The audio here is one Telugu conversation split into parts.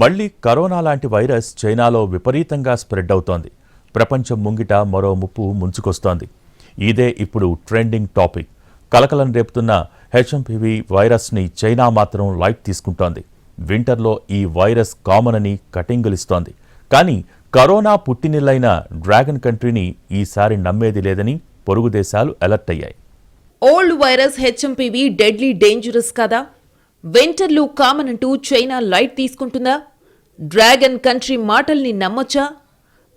మళ్లీ కరోనా లాంటి వైరస్ చైనాలో విపరీతంగా స్ప్రెడ్ అవుతోంది. ప్రపంచం ముంగిట మరో ముప్పు ముంచుకొస్తోంది. ఇదే ఇప్పుడు ట్రెండింగ్ టాపిక్. కలకలం రేపుతున్న హెచ్ఎంపీవీ వైరస్ని చైనా మాత్రం లైట్ తీసుకుంటోంది. వింటర్లో ఈ వైరస్ కామన్ అని కటింగులిస్తోంది. కానీ కరోనా పుట్టినిల్లైన డ్రాగన్ కంట్రీని ఈసారి నమ్మేది లేదని పొరుగు దేశాలు అలర్ట్ అయ్యాయి. Old virus HMPV deadly dangerous కదా? వింటర్లు కామన్ అంటూ చైనా లైట్ తీసుకుంటుందా? డ్రాగన్ కంట్రీ మాటల్ని నమ్మొచ్చా?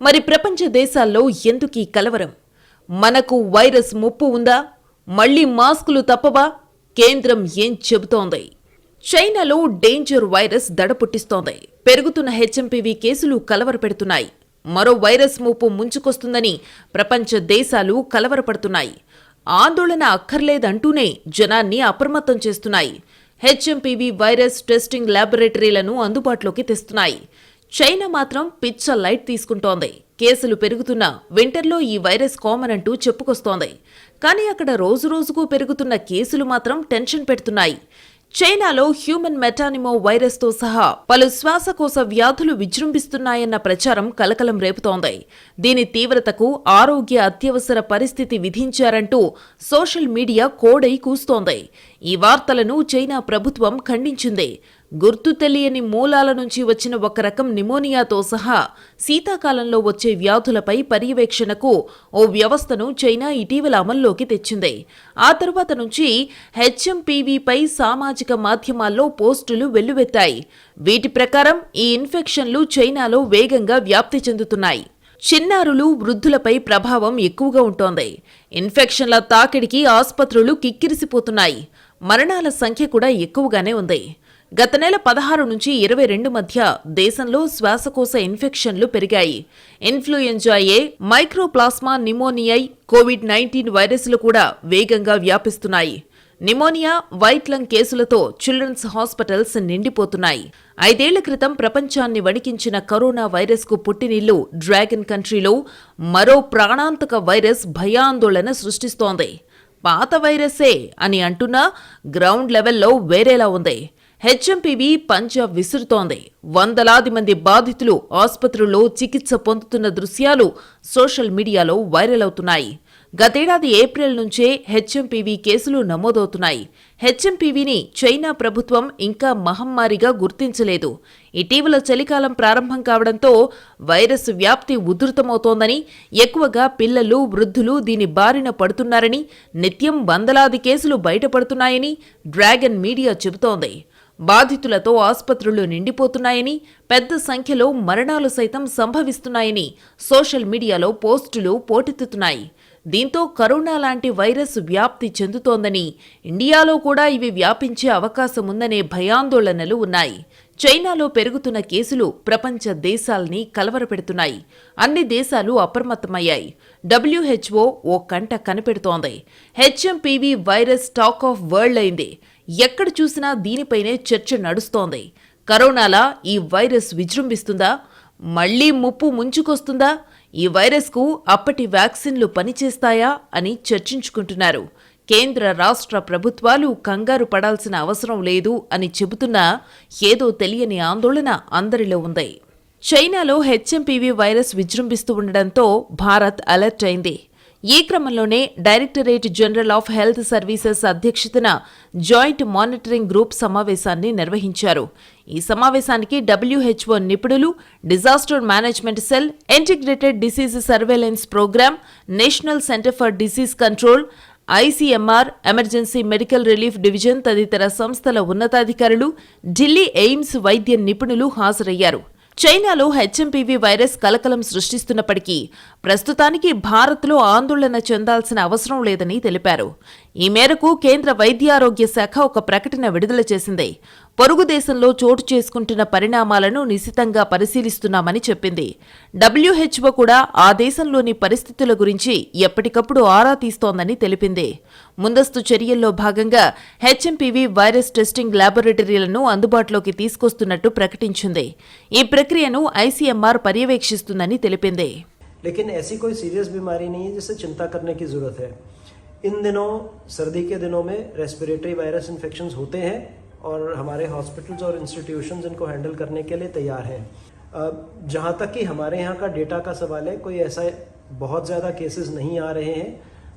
మరి ప్రపంచ దేశాల్లో ఎందుకీ కలవరం? మనకు వైరస్ ముప్పు ఉందా? మళ్లీ మాస్కులు తప్పవా? కేంద్రం ఏం చెబుతోంది? చైనాలో డేంజర్ వైరస్ దడ పుట్టిస్తోంది. పెరుగుతున్న హెచ్ఎంపీవీ కేసులు కలవరపెడుతున్నాయి. మరో వైరస్ ముప్పు ముంచుకొస్తుందని ప్రపంచ దేశాలు కలవరపడుతున్నాయి. ఆందోళన అక్కర్లేదంటూనే జనాన్ని అప్రమత్తం చేస్తున్నాయి. హెచ్ఎంపీవీ వైరస్ టెస్టింగ్ ల్యాబొరేటరీలను అందుబాటులోకి తెస్తున్నాయి. చైనా మాత్రం పిచ్చ లైట్ తీసుకుంటోంది. కేసులు పెరుగుతున్న వింటర్లో ఈ వైరస్ కామన్ అంటూ చెప్పుకొస్తోంది. కానీ అక్కడ రోజురోజుకు పెరుగుతున్న కేసులు మాత్రం టెన్షన్ పెడుతున్నాయి. చైనాలో హ్యూమన్ మెటానిమో వైరస్తో సహా పలు శ్వాసకోశ వ్యాధులు విజృంభిస్తున్నాయన్న ప్రచారం కలకలం రేపుతోంది. దీని తీవ్రతకు ఆరోగ్య అత్యవసర పరిస్థితి విధించారంటూ సోషల్ మీడియా కోడై కూస్తోంది. ఈ వార్తలను చైనా ప్రభుత్వం ఖండించింది. గుర్తు తెలియని మూలాల నుంచి వచ్చిన ఒక రకం నిమోనియాతో సహా శీతాకాలంలో వచ్చే వ్యాధులపై పర్యవేక్షణకు ఓ వ్యవస్థను చైనా ఇటీవల అమల్లోకి తెచ్చింది. ఆ తర్వాత నుంచి హెచ్ఎంపీవీపై సామాజిక మాధ్యమాల్లో పోస్టులు వెల్లువెత్తాయి. వీటి ప్రకారం ఈ ఇన్ఫెక్షన్లు చైనాలో వేగంగా వ్యాప్తి చెందుతున్నాయి. చిన్నారులు, వృద్ధులపై ప్రభావం ఎక్కువగా ఉంటోంది. ఇన్ఫెక్షన్ల తాకిడికి ఆసుపత్రులు కిక్కిరిసిపోతున్నాయి. మరణాల సంఖ్య కూడా ఎక్కువగానే ఉంది. గత నెల 16 నుంచి 22 మధ్య దేశంలో శ్వాసకోశ ఇన్ఫెక్షన్లు పెరిగాయి. ఇన్ఫ్లుయెంజా ఏ, మైక్రోప్లాస్మా నిమోనియై, కోవిడ్-19 వైరస్లు కూడా వేగంగా వ్యాపిస్తున్నాయి. నిమోనియా, వైట్ లంగ్ కేసులతో చిల్డ్రన్స్ హాస్పిటల్స్ నిండిపోతున్నాయి. 5 ఏళ్ల క్రితం ప్రపంచాన్ని వణికించిన కరోనా వైరస్కు పుట్టినిల్లు డ్రాగన్ కంట్రీలో మరో ప్రాణాంతక వైరస్ భయాందోళన సృష్టిస్తోంది. పాత వైరస్సే అని అంటున్నా గ్రౌండ్ లెవెల్లో వేరేలా ఉంది. హెచ్ఎంపీవీ పంజాబ్ విసురుతోంది. వందలాది మంది బాధితులు ఆసుపత్రుల్లో చికిత్స పొందుతున్న దృశ్యాలు సోషల్ మీడియాలో వైరల్ అవుతున్నాయి. గతేడాది ఏప్రిల్ నుంచే హెచ్ఎంపీవీ కేసులు నమోదవుతున్నాయి. హెచ్ఎంపీవీని చైనా ప్రభుత్వం ఇంకా మహమ్మారిగా గుర్తించలేదు. ఇటీవల చలికాలం ప్రారంభం కావడంతో వైరస్ వ్యాప్తి ఉధృతమవుతోందని, ఎక్కువగా పిల్లలు, వృద్ధులు దీని బారిన పడుతున్నారని, నిత్యం వందలాది కేసులు బయటపడుతున్నాయని డ్రాగన్ మీడియా చెబుతోంది. బాధితులతో ఆసుపత్రులు నిండిపోతున్నాయని, పెద్ద సంఖ్యలో మరణాలు సైతం సంభవిస్తున్నాయని సోషల్ మీడియాలో పోస్టులు పోటెత్తుతున్నాయి. దీంతో కరోనా లాంటి వైరస్ వ్యాప్తి చెందుతోందని, ఇండియాలో కూడా ఇవి వ్యాపించే అవకాశం ఉందనే భయాందోళనలు ఉన్నాయి. చైనాలో పెరుగుతున్న కేసులు ప్రపంచ దేశాల్ని కలవరపెడుతున్నాయి. అన్ని దేశాలు అప్రమత్తమయ్యాయి. WHO ఓ కంట కనిపెడుతోంది. HMPV virus talk of world అయింది. ఎక్కడ చూసినా దీనిపైనే చర్చ నడుస్తోంది. కరోనాలా ఈ వైరస్ విజృంభిస్తుందా? మళ్లీ ముప్పు ముంచుకొస్తుందా? ఈ వైరస్కు అప్పటి వ్యాక్సిన్లు పనిచేస్తాయా అని చర్చించుకుంటున్నారు. కేంద్ర, రాష్ట్ర ప్రభుత్వాలు కంగారు పడాల్సిన అవసరం లేదు అని చెబుతున్నా ఏదో తెలియని ఆందోళన అందరిలో ఉంది. చైనాలో హెచ్ఎంపీవీ వైరస్ విజృంభిస్తూ ఉండడంతో భారత్ అలర్ట్ అయింది. ఈ క్రమంలోనే directorate general of health services అధ్యక్షతన జాయింట్ మానిటరింగ్ గ్రూప్ సమావేశాన్ని నిర్వహించారు. ఈ సమావేశానికి WHO నిపుణులు, disaster management cell, integrated disease surveillance program, national centre for disease control, ICMR, emergency medical relief division తదితర సంస్థల ఉన్నతాధికారులు, ఢిల్లీ ఎయిమ్స్ వైద్య నిపుణులు హాజరయ్యారు. చైనాలో హెచ్ఎంపీవీ వైరస్ కలకలం సృష్టిస్తున్నప్పటికీ ప్రస్తుతానికి భారత్లో ఆందోళన చెందాల్సిన అవసరం లేదని తెలిపారు. ఈ మేరకు కేంద్ర వైద్యారోగ్య శాఖ ఒక ప్రకటన విడుదల చేసింది. పొరుగు దేశంలో చోటు చేసుకుంటున్న పరిణామాలను నిశితంగా పరిశీలిస్తున్నామని చెప్పింది. WHO కూడా ఆ దేశంలోని పరిస్థితుల గురించి ఎప్పటికప్పుడు ఆరా తీస్తోందని తెలిపింది. ముందస్తు చర్యల్లో భాగంగా హెచ్ఎంపీవీ వైరస్ టెస్టింగ్ ల్యాబొరేటరీలను అందుబాటులోకి తీసుకొస్తున్నట్టు ప్రకటించింది. ఈ ప్రక్రియను ICMR పర్యవేక్షిస్తుందని తెలిపింది. लेकिन ऐसी कोई सीरियस बीमारी नहीं है जिससे चिंता करने की जरूरत है। इन दिनों, सर्दी के दिनों में रेस्पिरेटरी वायरस इन्फेक्शंस होते हैं और हमारे हॉस्पिटल्स और इंस्टीट्यूशंस इनको हैंडल करने के लिए तैयार हैं। जहाँ तक कि हमारे यहाँ का डेटा का सवाल है, कोई ऐसा बहुत ज़्यादा केसेस नहीं आ रहे हैं,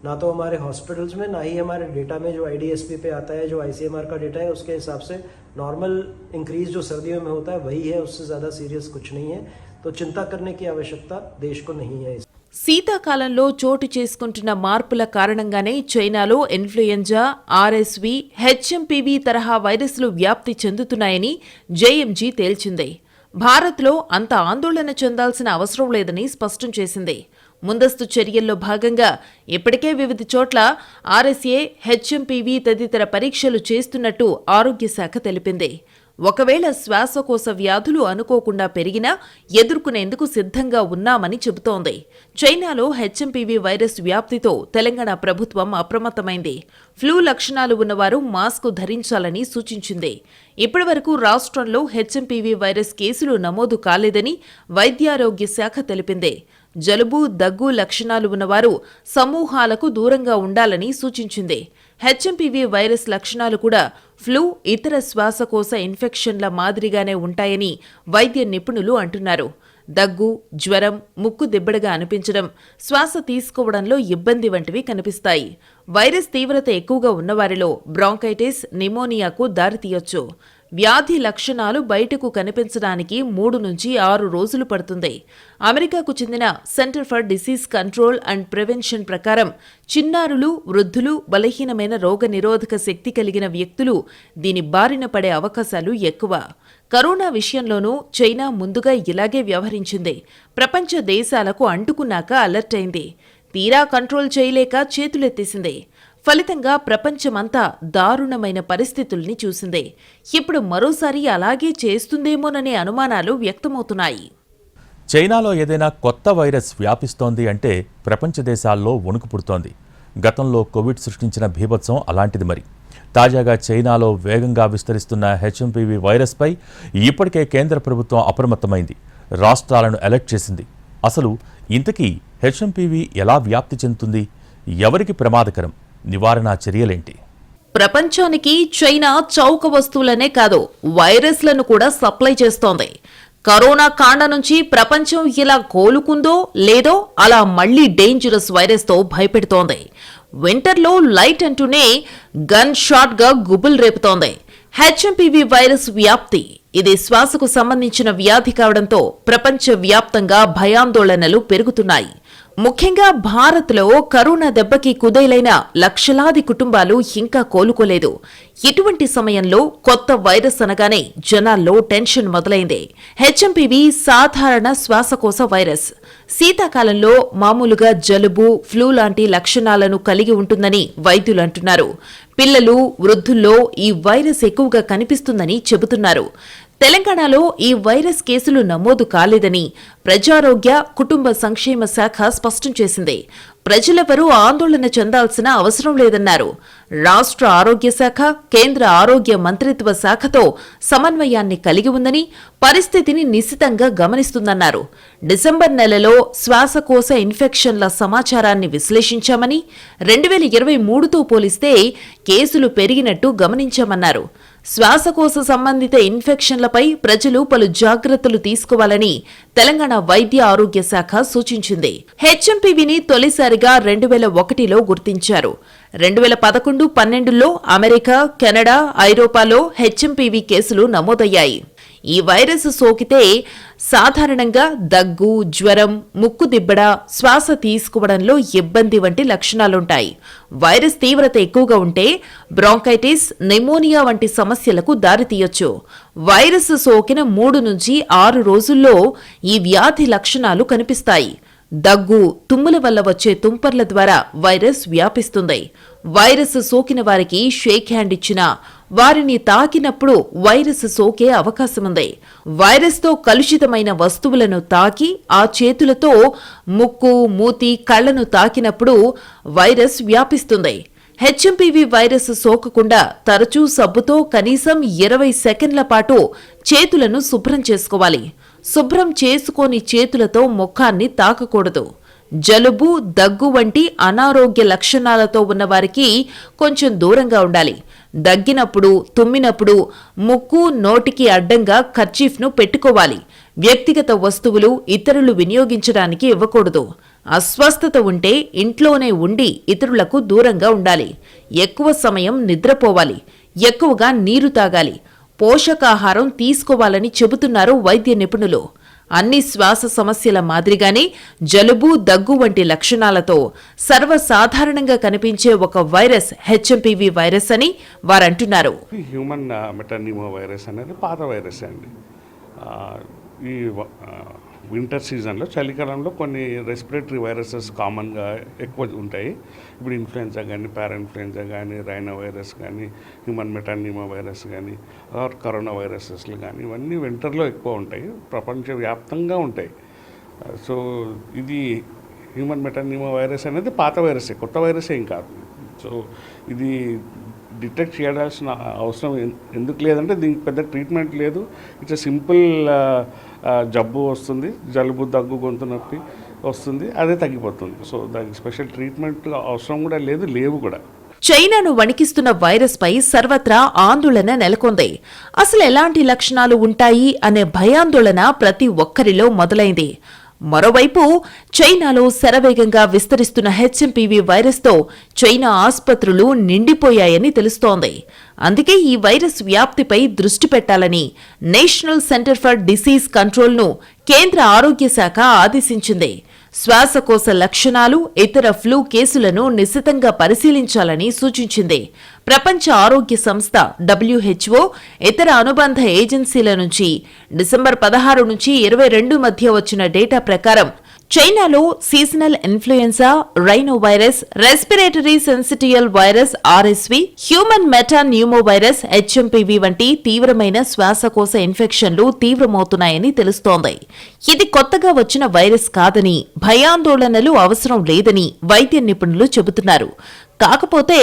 ना तो हमारे हॉस्पिटल्स में, ना ही हमारे डेटा में जो IDSP पे आता है, जो ICMR का डेटा है, उसके हिसाब से नॉर्मल इंक्रीज जो सर्दियों में होता है वही है, उससे ज़्यादा सीरियस कुछ नहीं है। तो चिंता करने की आवश्यकता देश को नहीं है। శీతాకాలంలో చోటు చేసుకుంటున్న మార్పుల కారణంగానే చైనాలో ఇన్ఫ్లుయెంజా, RSV, HMPV తరహా వైరస్లు వ్యాప్తి చెందుతున్నాయని JMG తేల్చింది. భారత్లో అంత ఆందోళన చెందాల్సిన అవసరం లేదని స్పష్టం చేసింది. ముందస్తు చర్యల్లో భాగంగా ఇప్పటికే వివిధ చోట్ల RSA, HMPV తదితర పరీక్షలు చేస్తున్నట్టు ఆరోగ్య శాఖ తెలిపింది. ఒకవేళ శ్వాసకోశ వ్యాధులు అనుకోకుండా పెరిగినా ఎదుర్కొనేందుకు సిద్ధంగా ఉన్నామని చెబుతోంది. చైనాలో HMPV వైరస్ వ్యాప్తితో తెలంగాణ ప్రభుత్వం అప్రమత్తమైంది. ఫ్లూ లక్షణాలు ఉన్నవారు మాస్క్ ధరించాలని సూచించింది. ఇప్పటివరకు రాష్ట్రంలో HMPV వైరస్ కేసులు నమోదు కాలేదని వైద్యారోగ్య శాఖ తెలిపింది. జలుబు, దగ్గు లక్షణాలు ఉన్నవారు సమూహాలకు దూరంగా ఉండాలని సూచించింది. HMPV వైరస్ లక్షణాలు కూడా ఫ్లూ, ఇతర శ్వాసకోశ ఇన్ఫెక్షన్ల మాదిరిగానే ఉంటాయని వైద్య నిపుణులు అంటున్నారు. దగ్గు, జ్వరం, ముక్కు దిబ్బడగా అనిపించడం, శ్వాస తీసుకోవడంలో ఇబ్బంది వంటివి కనిపిస్తాయి. వైరస్ తీవ్రత ఎక్కువగా ఉన్నవారిలో బ్రాంకైటిస్, నిమోనియాకు దారితీయొచ్చు. వ్యాధి లక్షణాలు బయటకు కనిపించడానికి 3 నుంచి 6 రోజులు పడుతుంది. అమెరికాకు చెందిన centre for disease control and prevention ప్రకారం చిన్నారులు, వృద్ధులు, బలహీనమైన రోగ నిరోధక శక్తి కలిగిన వ్యక్తులు దీని బారిన పడే అవకాశాలు ఎక్కువ. కరోనా విషయంలోనూ చైనా ముందుగా ఇలాగే వ్యవహరించింది. ప్రపంచ దేశాలకు అంటుకున్నాక అలర్ట్ అయింది. తీరా కంట్రోల్ చేయలేక చేతులెత్తేసింది. ఫలితంగా ప్రపంచమంతా దారుణమైన పరిస్థితుల్ని చూసింది. ఇప్పుడు మరోసారి అలాగే చేస్తుందేమోననే అనుమానాలు వ్యక్తమవుతున్నాయి. చైనాలో ఏదైనా కొత్త వైరస్ వ్యాపిస్తోంది అంటే ప్రపంచ దేశాల్లో వణుకు పుడుతోంది. గతంలో కోవిడ్ సృష్టించిన బీభత్సం అలాంటిది మరి. తాజాగా చైనాలో వేగంగా విస్తరిస్తున్న HMPV వైరస్పై ఇప్పటికే కేంద్ర ప్రభుత్వం అప్రమత్తమైంది. రాష్ట్రాలను అలర్ట్ చేసింది. అసలు ఇంతకీ HMPV ఎలా వ్యాప్తి చెందుతుంది? ఎవరికి ప్రమాదకరం? నివారణా చర్యలేంటి? ప్రపంచానికి చైనా చౌక వస్తువులనే కాదు, వైరస్లను కూడా సప్లై చేస్తోంది. కరోనా కాండ నుంచి ప్రపంచం ఇలా కోలుకుందో లేదో అలా మళ్లీ డేంజరస్ వైరస్తో భయపెడుతోంది. వింటర్లో లైట్ అంటూనే గన్ షాట్గా గుబుల్ రేపుతోంది. HMPV వైరస్ వ్యాప్తి. ఇది శ్వాసకు సంబంధించిన వ్యాధి కావడంతో ప్రపంచ వ్యాప్తంగా భయాందోళనలు పెరుగుతున్నాయి. ముఖ్యంగా భారత్లో కరోనా దెబ్బకి కుదేలైన లక్షలాది కుటుంబాలు ఇంకా కోలుకోలేదు. ఇటువంటి సమయంలో కొత్త వైరస్ అనగానే జనాల్లో టెన్షన్ మొదలైంది. HMPV సాధారణ శ్వాసకోశ వైరస్. శీతాకాలంలో మామూలుగా జలుబు, ఫ్లూ లాంటి లక్షణాలను కలిగి ఉంటుందని వైద్యులు అంటున్నారు. పిల్లలు, వృద్ధుల్లో ఈ వైరస్ ఎక్కువగా కనిపిస్తుందని చెబుతున్నారు. తెలంగాణలో ఈ వైరస్ కేసులు నమోదు కాలేదని ప్రజారోగ్య, కుటుంబ సంక్షేమ శాఖ స్పష్టం చేసింది. ప్రజలెవరూ ఆందోళన చెందాల్సిన అవసరం లేదన్నారు. రాష్ట్ర ఆరోగ్య శాఖ, కేంద్ర ఆరోగ్య మంత్రిత్వ శాఖతో సమన్వయాన్ని కలిగి ఉందని, పరిస్థితిని నిశితంగా గమనిస్తుందన్నారు. డిసెంబర్ నెలలో శ్వాసకోశ ఇన్ఫెక్షన్ల సమాచారాన్ని విశ్లేషించామని, 2023తో పోలిస్తే కేసులు పెరిగినట్టు గమనించామన్నారు. శ్వాసకోశ సంబంధిత ఇన్ఫెక్షన్లపై ప్రజలు పలు జాగ్రత్తలు తీసుకోవాలని తెలంగాణ వైద్య ఆరోగ్య శాఖ సూచించింది. HMPVని తొలిసారిగా 2001లో గుర్తించారు. 2011-12లో అమెరికా, కెనడా, ఐరోపాలో HMPV కేసులు నమోదయ్యాయి. ఈ వైరస్ సోకితే సాధారణంగా దగ్గు, జ్వరం, ముక్కు దిబ్బడ, శ్వాస తీసుకోవడంలో ఇబ్బంది వంటి లక్షణాలుంటాయి. వైరస్ తీవ్రత ఎక్కువగా ఉంటే బ్రాంకైటిస్, నిమోనియా వంటి సమస్యలకు దారితీయొచ్చు. వైరస్ సోకిన 3 నుంచి 6 రోజుల్లో ఈ వ్యాధి లక్షణాలు కనిపిస్తాయి. దగ్గు, తుమ్ముల వల్ల వచ్చే తుంపర్ల ద్వారా వైరస్ వ్యాపిస్తుంది. వైరస్ సోకిన వారికి షేక్ హ్యాండ్ ఇచ్చినా, వారిని తాకినప్పుడు వైరస్ సోకే అవకాశముంది. వైరస్తో కలుషితమైన వస్తువులను తాకి ఆ చేతులతో ముక్కు, మూతి, కళ్లను తాకినప్పుడు వైరస్ వ్యాపిస్తుంది. HMPV వైరస్ సోకకుండా తరచూ సబ్బుతో కనీసం 20 సెకండ్ల పాటు చేతులను శుభ్రం చేసుకోవాలి. శుభ్రం చేసుకోని చేతులతో ముఖాన్ని తాకకూడదు. జలుబు, దగ్గు వంటి అనారోగ్య లక్షణాలతో ఉన్నవారికి కొంచెం దూరంగా ఉండాలి. దగ్గినప్పుడు తుమ్మినప్పుడు ముక్కు నోటికి అడ్డంగా కర్చీఫ్ను పెట్టుకోవాలి. వ్యక్తిగత వస్తువులు ఇతరులు వినియోగించడానికి ఇవ్వకూడదు. అస్వస్థత ఉంటే ఇంట్లోనే ఉండి ఇతరులకు దూరంగా ఉండాలి. ఎక్కువ సమయం నిద్రపోవాలి. ఎక్కువగా నీరు తాగాలి. పోషకాహారం తీసుకోవాలని చెబుతున్నారు వైద్య నిపుణులు. అన్ని శ్వాస సమస్యల మాదిరిగానే జలుబు, దగ్గు వంటి లక్షణాలతో సర్వసాధారణంగా కనిపించే ఒక వైరస్ హెచ్ఎంపీవీ వైరస్ అని వారంటున్నారు. హ్యూమన్ మెటానిమో వైరస్ అనేది పాత వైరస్ అండి. ఈ వింటర్ సీజన్లో, చలికాలంలో కొన్ని రెస్పిరేటరీ వైరసెస్ కామన్గా ఎక్కువ ఉంటాయి. ఇప్పుడు ఇన్ఫ్లుయెన్జా కానీ, పారాఇన్ఫ్లుయెన్జా కానీ, రైనో వైరస్ కానీ, హ్యూమన్ మెటానిమో వైరస్ కానీ, కరోనా వైరసెస్లు కానీ, ఇవన్నీ వింటర్లో ఎక్కువ ఉంటాయి, ప్రపంచవ్యాప్తంగా ఉంటాయి. సో ఇది హ్యూమన్ మెటానిమో వైరస్ అనేది పాత వైరసే, కొత్త వైరస్ ఏం కాదు. సో ఇది డిటెక్ట్ చేయాల్సిన అవసరం ఎందుకు లేదంటే దీనికి పెద్ద ట్రీట్మెంట్ లేదు. ఇట్స్ సింపుల్ జబ్బు వస్తుంది, జలుబు, దగ్గు, గొంతు నొప్పి వస్తుంది, అదే తగ్గిపోతుంది. సో దానికి స్పెషల్ ట్రీట్మెంట్ అవసరం కూడా లేదు, లేవు కూడా. చైనాను వణికిస్తున్న వైరస్ పై సర్వత్రా ఆందోళన నెలకొంది. అసలు ఎలాంటి లక్షణాలు ఉంటాయి అనే భయాందోళన ప్రతి ఒక్కరిలో మొదలైంది. మరోవైపు చైనాలో శరవేగంగా విస్తరిస్తున్న హెచ్ఎంపీవీ వైరస్తో చైనా ఆసుపత్రులు నిండిపోయాయని తెలుస్తోంది. అందుకే ఈ వైరస్ వ్యాప్తిపై దృష్టి పెట్టాలని నేషనల్ సెంటర్ ఫర్ డిసీజ్ కంట్రోల్ను కేంద్ర ఆరోగ్య శాఖ ఆదేశించింది. శ్వాసకోశ లక్షణాలు, ఇతర ఫ్లూ కేసులను నిశితంగా పరిశీలించాలని సూచించింది. ప్రపంచ ఆరోగ్య సంస్థ WHO ఇతర అనుబంధ ఏజెన్సీల నుంచి డిసెంబర్ 16 నుంచి 22 మధ్య వచ్చిన డేటా ప్రకారం చైనాలో seasonal influenza, rhinovirus, respiratory syncytial virus RSV, human metapneumovirus HMPV వంటి తీవ్రమైన శ్వాసకోశ ఇన్ఫెక్షన్లు తీవ్రమవుతున్నాయని తెలుస్తోంది. ఇది కొత్తగా వచ్చిన వైరస్ కాదని, భయాందోళనలు అవసరం లేదని వైద్య నిపుణులు చెబుతున్నారు. కాకపోతే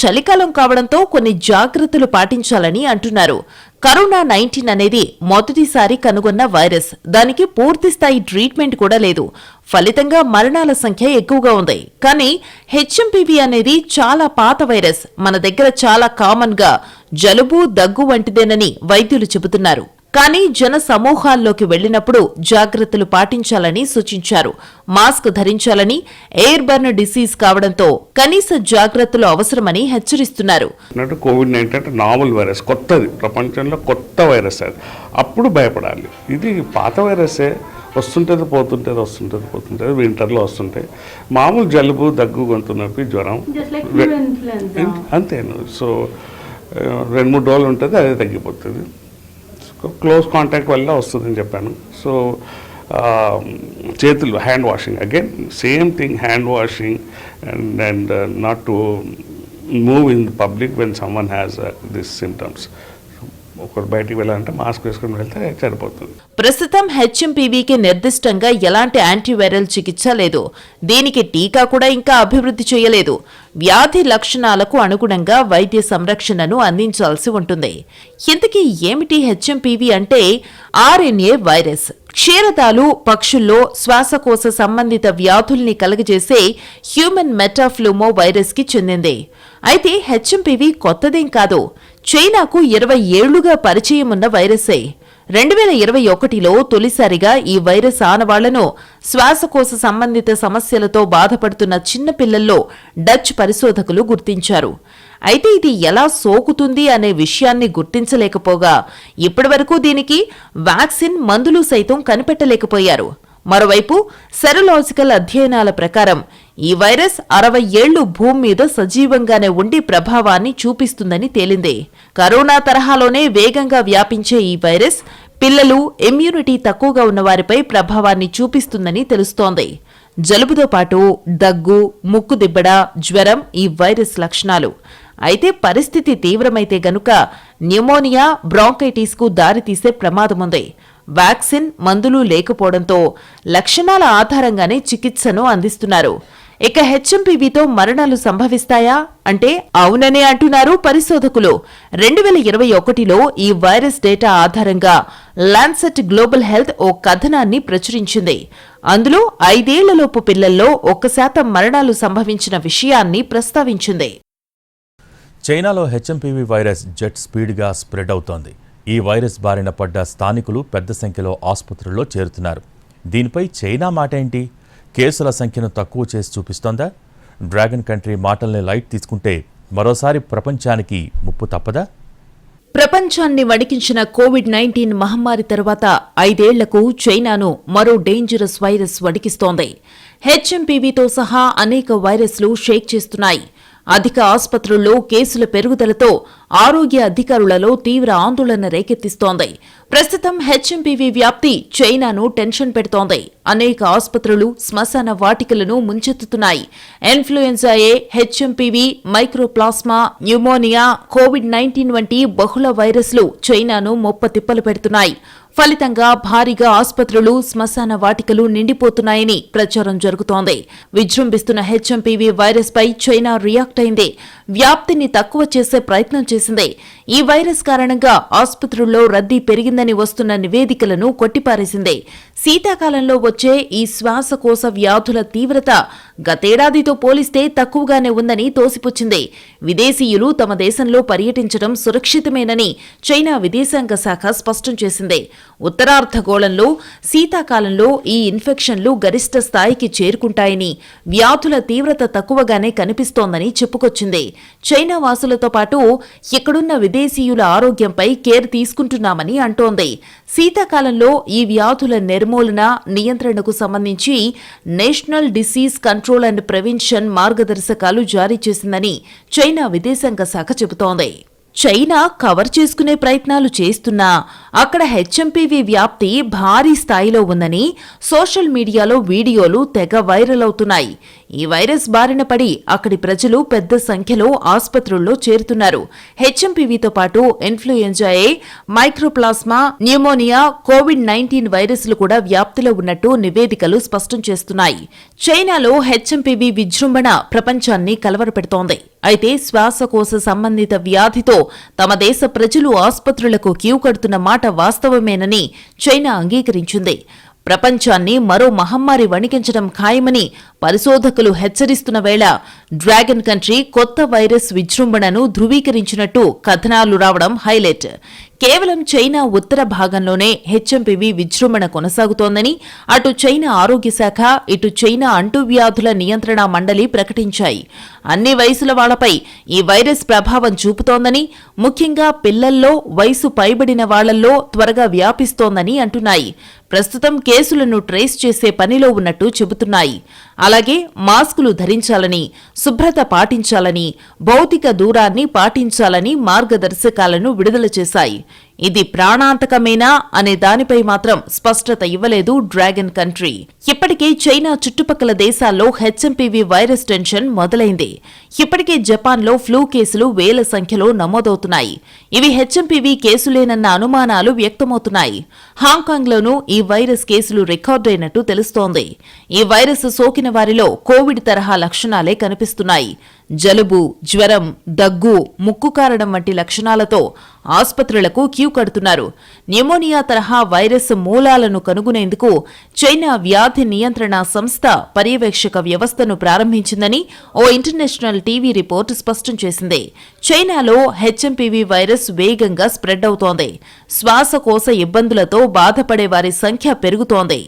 చలికాలం కావడంతో కొన్ని జాగ్రత్తలు పాటించాలని అంటున్నారు. కరోనా 19 అనేది మొదటిసారి కనుగొన్న వైరస్. దానికి పూర్తిస్థాయి ట్రీట్మెంట్ కూడా లేదు. ఫలితంగా మరణాల సంఖ్య ఎక్కువగా ఉంది. కానీ హెచ్ఎంపీవీ అనేది చాలా పాత వైరస్. మన దగ్గర చాలా కామన్ గా జలుబు, దగ్గు వంటిదేనని వైద్యులు చెబుతున్నారు. కానీ జన సమూహాల్లోకి వెళ్లినప్పుడు జాగ్రత్తలు పాటించాలని సూచించారు. మాస్క్ ధరించాలని, ఎయిర్ బర్న్ డిసీజ్ కావడంతో కనీస జాగ్రత్తలు అవసరమని హెచ్చరిస్తున్నారు. కోవిడ్-19 అంటే నావల్ వైరస్, కొత్తది, ప్రపంచంలో కొత్త వైరస్. అది అప్పుడు భయపడాలి. ఇది పాత వైరసే, వస్తుంటుంది పోతుంటుంది, వింటర్లో వస్తుంటాయి. మామూలు జలుబు, దగ్గు, గొంతు నొప్పి, జ్వరం అంతేను. సో 2-3 రోజులు ఉంటుంది, అదే తగ్గిపోతుంది. క్లోజ్ కాంటాక్ట్ వల్ల వస్తుందని చెప్పాను. సో చేతులు, hand washing, again same thing, hand washing and not to move in public when someone has this symptoms. ఒకరు బయటికి వెళ్ళాలంటే మాస్క్ వేసుకుని వెళ్తే సరిపోతుంది. ప్రస్తుతం హెచ్ఎంపీవీకి నిర్దిష్టంగా ఎలాంటి యాంటీవైరల్ చికిత్స లేదు. దీనికి టీకా కూడా ఇంకా అభివృద్ధి చేయలేదు. వ్యాధి లక్షణాలకు అనుగుణంగా వైద్య సంరక్షణను అందించాల్సి ఉంటుంది. ఇంతకీ ఏమిటి హెచ్ఎంపీవీ అంటే? RNA virus. క్షీరదాలు పక్షుల్లో శ్వాసకోశ సంబంధిత వ్యాధుల్ని కలుగజేసే హ్యూమన్ మెటాఫ్లూమో వైరస్ కి చెందింది. అయితే హెచ్ఎంపీవీ కొత్తదేం కాదు. చైనాకు 20 ఏళ్లుగా పరిచయం ఉన్న వైరసే. 2021లో తొలిసారిగా ఈ వైరస్ ఆనవాళ్లను శ్వాసకోశ సంబంధిత సమస్యలతో బాధపడుతున్న చిన్నపిల్లల్లో డచ్ పరిశోధకులు గుర్తించారు. అయితే ఇది ఎలా సోకుతుంది అనే విషయాన్ని గుర్తించలేకపోగా ఇప్పటివరకు దీనికి వ్యాక్సిన్, మందులు సైతం కనిపెట్టలేకపోయారు. మరోవైపు సెరలాజికల్ అధ్యయనాల ప్రకారం ఈ వైరస్ 60 ఏళ్లు భూమి మీద సజీవంగానే ఉండి ప్రభావాన్ని చూపిస్తుందని తేలింది. కరోనా తరహాలోనే వేగంగా వ్యాపించే ఈ వైరస్ పిల్లలు, ఇమ్యూనిటీ తక్కువగా ఉన్నవారిపై ప్రభావాన్ని చూపిస్తుందని తెలుస్తోంది. జలుబుతో పాటు దగ్గు, ముక్కు దిబ్బడ, జ్వరం ఈ వైరస్ లక్షణాలు. అయితే పరిస్థితి తీవ్రమైతే గనుక న్యూమోనియా, బ్రాంకైటిస్కు దారితీసే ప్రమాదముంది. వ్యాక్సిన్, మందులు లేకపోవడంతో లక్షణాల ఆధారంగానే చికిత్సను అందిస్తున్నారు. ఇక హెచ్ఎంపీవీతో మరణాలు సంభవిస్తాయా అంటే అవుననే అంటున్నారు పరిశోధకులు. 2021లో ఈ వైరస్ డేటా ఆధారంగా లాన్సెట్ గ్లోబల్ హెల్త్ ఓ కథనాన్ని ప్రచురించింది. అందులో 5 ఏళ్లలోపు పిల్లల్లో 1% మరణాలు సంభవించిన విషయాన్ని ప్రస్తావించింది. చైనాలో హెచ్ఎంపీవీ వైరస్ జెట్ స్పీడ్గా స్ప్రెడ్ అవుతోంది. ఈ వైరస్ బారిన పడ్డ స్థానికులు పెద్ద సంఖ్యలో ఆసుపత్రుల్లో చేరుతున్నారు. దీనిపై చైనా మాట ఏంటి? కేసుల సంఖ్యను తక్కువ చేసి చూపిస్తోందా? డ్రాగన్ కంట్రీ మాటల్ని లైట్ తీసుకుంటే మరోసారి ప్రపంచానికి ముప్పు తప్పదా? ప్రపంచాన్ని వణికించిన కోవిడ్-19 మహమ్మారి తర్వాత 5 ఏళ్లకు చైనాను మరో డేంజరస్ వైరస్ వణికిస్తోంది. హెచ్ఎంపీవీతో సహా అనేక వైరస్లు షేక్ చేస్తున్నాయి. అధిక ఆసుపత్రుల్లో కేసుల పెరుగుదలతో ఆరోగ్య అధికారులలో తీవ్ర ఆందోళన రేకెత్తిస్తోంది. ప్రస్తుతం హెచ్ఎంపీవీ వ్యాప్తి చైనాను టెన్షన్ పెడుతోంది. అనేక ఆసుపత్రులు శ్మశాన వాటికలను ముంచెత్తుతున్నాయి. Influenza A, HMPV, mycoplasma, pneumonia, కోవిడ్-19 వంటి బహుళ వైరస్లు చైనాను మొప్పతిప్పలు పెడుతున్నాయి. ఫలితంగా భారీగా ఆసుపత్రులు, శ్మశాన వాటికలు నిండిపోతున్నాయని ప్రచారం జరుగుతోంది. విజృంభిస్తున్న హెచ్ఎంపీవీ వైరస్ పై చైనా రియాక్ట్ అయింది. వ్యాప్తిని తక్కువ చేసే ప్రయత్నం చేసింది. ఈ వైరస్ కారణంగా ఆసుపత్రుల్లో రద్దీ పెరిగిందని వస్తున్న నివేదికలను కొట్టిపారేసింది. శీతాకాలంలో వచ్చే ఈ శ్వాసకోశ వ్యాధుల తీవ్రత గతేడాదితో పోలిస్తే తక్కువగానే ఉందని తోసిపుచ్చింది. విదేశీయులు తమ దేశంలో పర్యటించడం సురక్షితమేనని చైనా విదేశాంగ శాఖ స్పష్టం చేసింది. ఉత్తరార్ధగోళంలో శీతాకాలంలో ఈ ఇన్ఫెక్షన్లు గరిష్ట స్థాయికి చేరుకుంటాయని, వ్యాధుల తీవ్రత తక్కువగానే కనిపిస్తోందని చెప్పుకొచ్చింది. చైనా వాసులతో పాటు ఇక్కడున్న విదేశీయుల ఆరోగ్యంపై కేర్ తీసుకుంటున్నామని అంటోంది. శీతాకాలంలో ఈ వ్యాధుల నిర్మూలన, నియంత్రణకు సంబంధించి national disease control and prevention మార్గదర్శకాలు జారీ చేసిందని చైనా విదేశాంగ శాఖ చెబుతోంది. చైనా కవర్ చేసుకునే ప్రయత్నాలు చేస్తున్నా అక్కడ హెచ్ఎంపీవీ వ్యాప్తి భారీ స్థాయిలో ఉందని సోషల్ మీడియాలో వీడియోలు తెగ వైరల్ అవుతున్నాయి. ఈ వైరస్ బారిన పడి అక్కడి ప్రజలు పెద్ద సంఖ్యలో ఆసుపత్రుల్లో చేరుతున్నారు. హెచ్ఎంపీవీతో పాటు influenza A, mycoplasma, pneumonia, COVID-19 వైరస్లు కూడా వ్యాప్తిలో ఉన్నట్టు నివేదికలు స్పష్టం చేస్తున్నాయి. చైనాలో హెచ్ఎంపీవీ విజృంభణ ప్రపంచాన్ని కలవరపెడుతోంది. అయితే శ్వాసకోశ సంబంధిత వ్యాధితో తమ దేశ ప్రజలు ఆసుపత్రులకు క్యూ కడుతున్న మాట వాస్తవమేనని చైనా అంగీకరించింది. ప్రపంచాన్ని మరో మహమ్మారి వణికించడం ఖాయమని పరిశోధకులు హెచ్చరిస్తున్న వేళ డ్రాగన్ కంట్రీ కొత్త వైరస్ విజృంభణను ధృవీకరించినట్టు కథనాలు రావడం హైలైట్. కేవలం చైనా ఉత్తర భాగంలోనే హెచ్ఎంపీవీ విజృంభణ కొనసాగుతోందని అటు చైనా ఆరోగ్య శాఖ, ఇటు చైనా అంటువ్యాధుల నియంత్రణ మండలి ప్రకటించాయి. అన్ని వయసుల వాళ్లపై ఈ వైరస్ ప్రభావం చూపుతోందని, ముఖ్యంగా పిల్లల్లో, వయసు పైబడిన వాళ్లల్లో త్వరగా వ్యాపిస్తోందని అంటున్నాయి. ప్రస్తుతం కేసులను ట్రేస్ చేసే పనిలో ఉన్నట్టు చెబుతున్నాయి. అలాగే మాస్కులు ధరించాలని, శుభ్రత పాటించాలని, భౌతిక దూరాన్ని పాటించాలని మార్గదర్శకాలను విడుదల చేశాయి. ఇది ప్రాణాంతకమేనా అనే దానిపై మాత్రం స్పష్టత ఇవ్వలేదు డ్రాగన్ కంట్రీ. ఇప్పటికే చైనా చుట్టుపక్కల దేశాల్లో హెచ్ఎంపీవీ వైరస్ టెన్షన్ మొదలైంది. ఇప్పటికే జపాన్లో ఫ్లూ కేసులు వేల సంఖ్యలో నమోదవుతున్నాయి. ఇవి హెచ్ఎంపీవీ కేసులేనన్న అనుమానాలు వ్యక్తమవుతున్నాయి. హాంకాంగ్లోనూ ఈ వైరస్ కేసులు రికార్డైనట్టు తెలుస్తోంది. ఈ వైరస్ సోకిన వారిలో కోవిడ్ తరహా లక్షణాలే కనిపిస్తున్నాయి. జలుబు, జ్వరం, దగ్గు, ముక్కు కారడం వంటి లక్షణాలతో ఆసుపత్రులకు క్యూ కడుతున్నారు. న్యూమోనియా తరహా వైరస్ మూలాలను కనుగొనేందుకు చైనా వ్యాధి నియంత్రణ సంస్థ పర్యవేక్షక వ్యవస్థను ప్రారంభించిందని ఓ ఇంటర్నేషనల్ టీవీ రిపోర్టు స్పష్టం చేసింది. చైనాలో హెచ్ఎంపీవీ వైరస్ వేగంగా స్ప్రెడ్ అవుతోంది. శ్వాసకోశ ఇబ్బందులతో బాధపడే వారి సంఖ్య పెరుగుతోంది.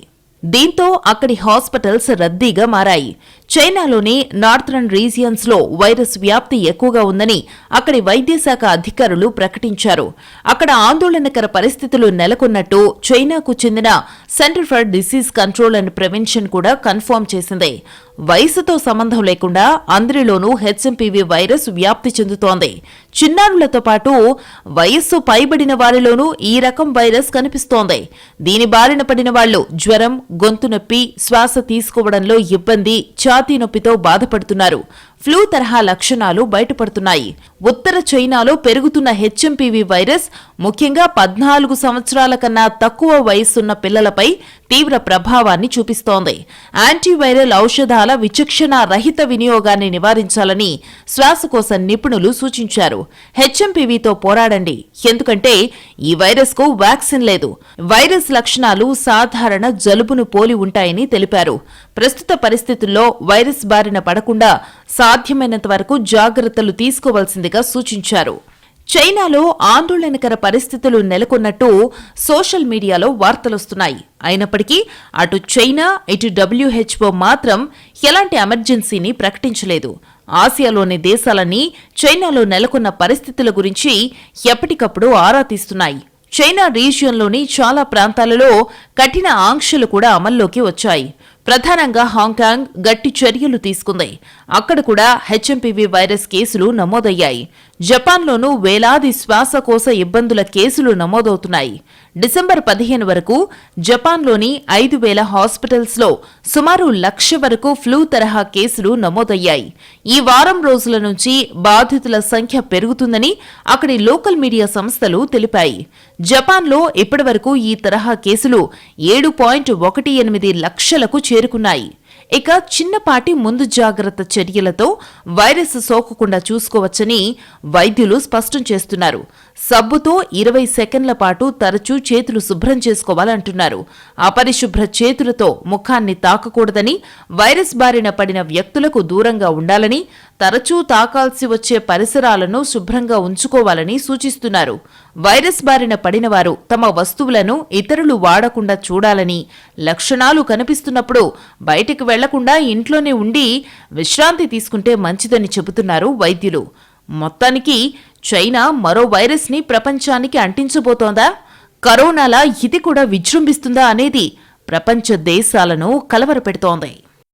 దీంతో అక్కడి హాస్పిటల్స్ రద్దీగా మారాయి. చైనాలోని నార్థరన్ రీజియన్స్ లో వైరస్ వ్యాప్తి ఎక్కువగా ఉందని అక్కడి వైద్యశాఖ అధికారులు ప్రకటించారు. అక్కడ ఆందోళనకర పరిస్థితులు నెలకొన్నట్టు చైనాకు చెందిన centre for disease control and prevention కూడా కన్ఫర్మ్ చేసింది. వయసుతో సంబంధం లేకుండా అందరిలోనూ హెచ్ఎంపీవీ వైరస్ వ్యాప్తి చెందుతోంది. చిన్నారులతో పాటు వయస్సు పైబడిన వారిలోనూ ఈ రకం వైరస్ కనిపిస్తోంది. దీని బారిన పడిన వాళ్లు జ్వరం, గొంతు నొప్పి, శ్వాస తీసుకోవడంలో ఇబ్బంది, ఛాతీ నొప్పితో బాధపడుతున్నారు. ఫ్లూ తరహా లక్షణాలు బయటపడుతున్నాయి. ఉత్తర చైనాలో పెరుగుతున్న హెచ్ఎంపీవీ వైరస్ ముఖ్యంగా 14 సంవత్సరాల కన్నా తక్కువ వయస్సున్న పిల్లలపై తీవ్ర ప్రభావాన్ని చూపిస్తోంది. యాంటీవైరల్ ఔషధాల విచక్షణ రహిత వినియోగాన్ని నివారించాలని శ్వాసకోశ నిపుణులు సూచించారు. హెచ్ఎంపీవీతో పోరాడండి, ఎందుకంటే ఈ వైరస్ కు వ్యాక్సిన్ లేదు. వైరస్ లక్షణాలు సాధారణ జలుబును పోలి ఉంటాయని తెలిపారు. ప్రస్తుత పరిస్థితుల్లో వైరస్ బారిన పడకుండా సాధ్యమైనంత వరకు జాగ్రత్తలు తీసుకోవాల్సిందిగా సూచించారు. చైనాలో ఆందోళనకర పరిస్థితులు నెలకొన్నట్టు సోషల్ మీడియాలో వార్తలొస్తున్నాయి. అయినప్పటికీ అటు చైనా ఇటు WHO మాత్రం ఎలాంటి ఎమర్జెన్సీని ప్రకటించలేదు. ఆసియాలోని దేశాలన్నీ చైనాలో నెలకొన్న పరిస్థితుల గురించి ఎప్పటికప్పుడు ఆరా తీస్తున్నాయి. చైనా రీజియన్లోని చాలా ప్రాంతాలలో కఠిన ఆంక్షలు కూడా అమల్లోకి వచ్చాయి. ప్రధానంగా హాంకాంగ్ గట్టి చర్యలు తీసుకుంది. అక్కడ కూడా HMPV వైరస్ కేసులు నమోదయ్యాయి. జపాన్లోనూ వేలాది శ్వాసకోశ ఇబ్బందుల కేసులు నమోదవుతున్నాయి. డిసెంబర్ 15 వరకు జపాన్లోని 5,000 హాస్పిటల్స్లో సుమారు 1,00,000 వరకు ఫ్లూ తరహా కేసులు నమోదయ్యాయి. ఈ వారం రోజుల నుంచి బాధితుల సంఖ్య పెరుగుతుందని అక్కడి లోకల్ మీడియా సంస్థలు తెలిపాయి. జపాన్లో ఇప్పటివరకు ఈ తరహా కేసులు 7.18 లక్షలకు చేరుకున్నాయి. ఇక చిన్నపాటి ముందు జాగ్రత్త చర్యలతో వైరస్ సోకకుండా చూసుకోవచ్చని వైద్యులు స్పష్టం చేస్తున్నారు. సబ్బుతో 20 సెకండ్ల పాటు తరచూ చేతులు శుభ్రం చేసుకోవాలంటున్నారు. అపరిశుభ్ర చేతులతో ముఖాన్ని తాకకూడదని, వైరస్ బారిన పడిన వ్యక్తులకు దూరంగా ఉండాలని, తరచూ తాకాల్సి వచ్చే పరిసరాలను శుభ్రంగా ఉంచుకోవాలని సూచిస్తున్నారు. వైరస్ బారిన పడినవారు తమ వస్తువులను ఇతరులు వాడకుండా చూడాలని, లక్షణాలు కనిపిస్తున్నప్పుడు బయటికి వెళ్లకుండా ఇంట్లోనే ఉండి విశ్రాంతి తీసుకుంటే మంచిదని చెబుతున్నారు వైద్యులు. మొత్తానికి చైనా మరో వైరస్ ని ప్రపంచానికి అంటించబోతోందా? కరోనాలా ఇది కూడా విజృంభిస్తుందా అనేది ప్రపంచ దేశాలను కలవరపెడుతోంది.